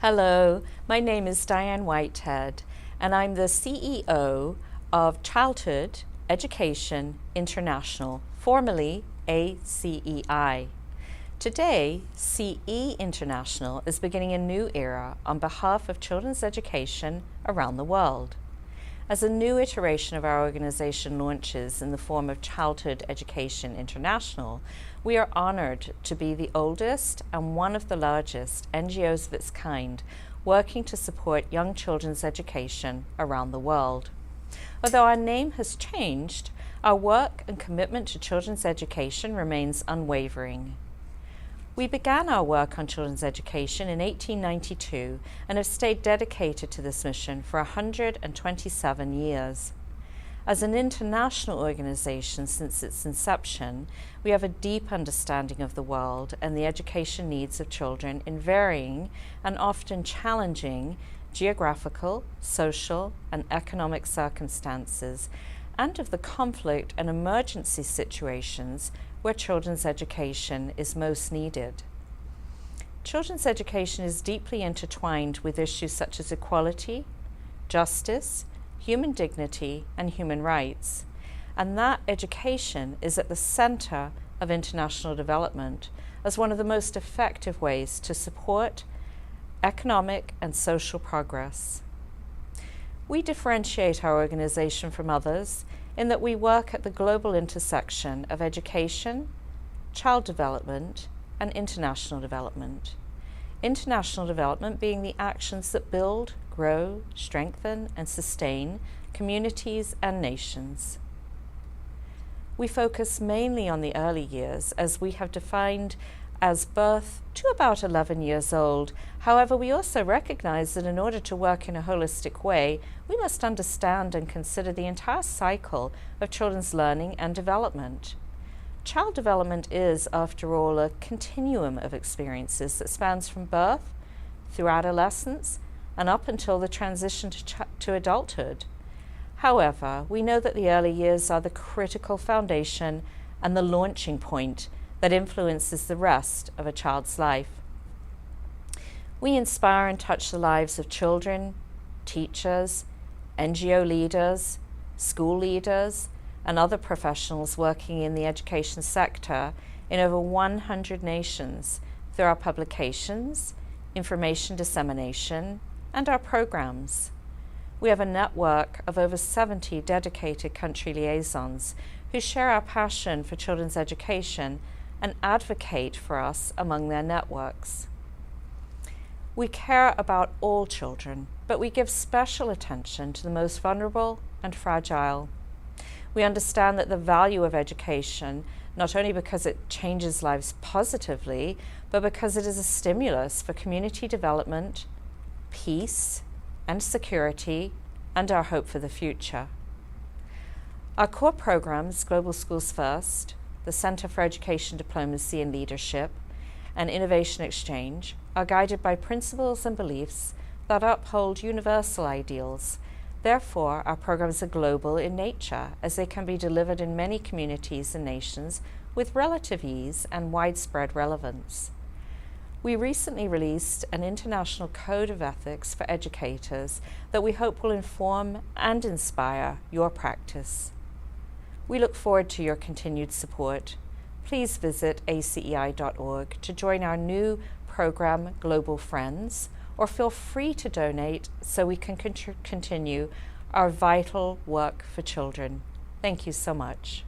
Hello, my name is Diane Whitehead, and I'm the CEO of Childhood Education International, formerly ACEI. Today, CE International is beginning a new era on behalf of children's education around the world. As a new iteration of our organization launches in the form of Childhood Education International, we are honored to be the oldest and one of the largest NGOs of its kind working to support young children's education around the world. Although our name has changed, our work and commitment to children's education remains unwavering. We began our work on children's education in 1892 and have stayed dedicated to this mission for 127 years. As an international organization since its inception, we have a deep understanding of the world and the education needs of children in varying and often challenging geographical, social, and economic circumstances, and of the conflict and emergency situations where children's education is most needed. Children's education is deeply intertwined with issues such as equality, justice, human dignity, and human rights, and that education is at the center of international development as one of the most effective ways to support economic and social progress. We differentiate our organization from others in that we work at the global intersection of education, child development, and international development. International development being the actions that build, grow, strengthen, and sustain communities and nations. We focus mainly on the early years, as we have defined as birth to about 11 years old. However, we also recognize that in order to work in a holistic way, we must understand and consider the entire cycle of children's learning and development. Child development is, after all, a continuum of experiences that spans from birth through adolescence and up until the transition to adulthood. However, we know that the early years are the critical foundation and the launching point that influences the rest of a child's life. We inspire and touch the lives of children, teachers, NGO leaders, school leaders, and other professionals working in the education sector in over 100 nations through our publications, information dissemination, and our programs. We have a network of over 70 dedicated country liaisons who share our passion for children's education and advocate for us among their networks. We care about all children, but we give special attention to the most vulnerable and fragile. We understand that the value of education, not only because it changes lives positively, but because it is a stimulus for community development, peace, and security, and our hope for the future. Our core programs, Global Schools First, the Center for Education Diplomacy and Leadership, and Innovation Exchange, are guided by principles and beliefs that uphold universal ideals. Therefore, our programs are global in nature, as they can be delivered in many communities and nations with relative ease and widespread relevance. We recently released an international code of ethics for educators that we hope will inform and inspire your practice. We look forward to your continued support. Please visit acei.org to join our new program, Global Friends, or feel free to donate so we can continue our vital work for children. Thank you so much.